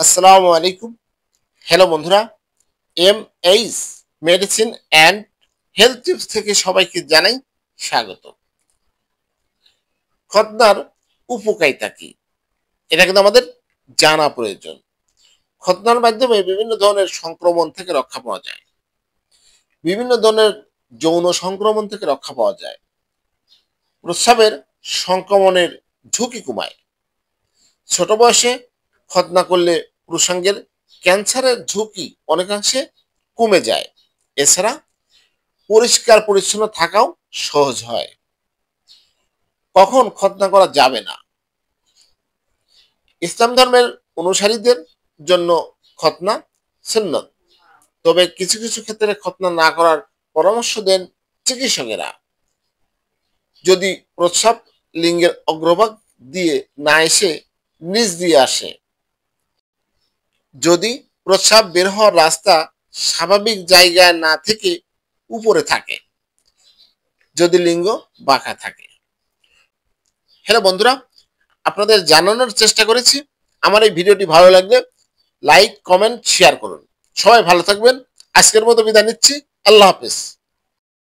আসসালামু আলাইকুম। হ্যালো বন্ধুরা, H medicine and health tips থেকে সবাইকে জানাই স্বাগত। খতনার উপকারিতা কি, এটা কিন্তু আমাদের জানা প্রয়োজন। খতনার মাধ্যমে বিভিন্ন ধরনের সংক্রমণ থেকে রক্ষা পাওয়া যায়, বিভিন্ন ধরনের যৌন সংক্রমণ থেকে রক্ষা পাওয়া যায়, প্রস্রাবের সংক্রমণের ঝুঁকি কমায়। ছোট বয়সে খতনা করলে পুরুষাঙ্গের ক্যান্সারের ঝুঁকি অনেকাংশে কমে যায়। এছাড়া পরিষ্কার পরিচ্ছন্ন থাকাও সহজ হয়। কখন খতনা করা যাবে না? ইসলাম ধর্মের অনুসারীদের জন্য খতনা সুন্নত, তবে কিছু কিছু ক্ষেত্রে খতনা না করার পরামর্শ দেন চিকিৎসকেরা। যদি প্রস্রাব লিঙ্গের অগ্রভাগ দিয়ে না এসে নিচ দিয়ে আসে, যদি প্রস্রাব বের হওয়ার রাস্তা স্বাভাবিক জায়গায় না থেকে উপরে থাকে, যদি লিঙ্গ বাঁকা থাকে। হ্যালো বন্ধুরা, আপনাদের জানানোর চেষ্টা করেছি। আমার এই ভিডিওটি ভালো লাগলে লাইক, কমেন্ট, শেয়ার করুন। সবাই ভালো থাকবেন। আজকের মতো বিদায় নিচ্ছি। আল্লাহ হাফেজ।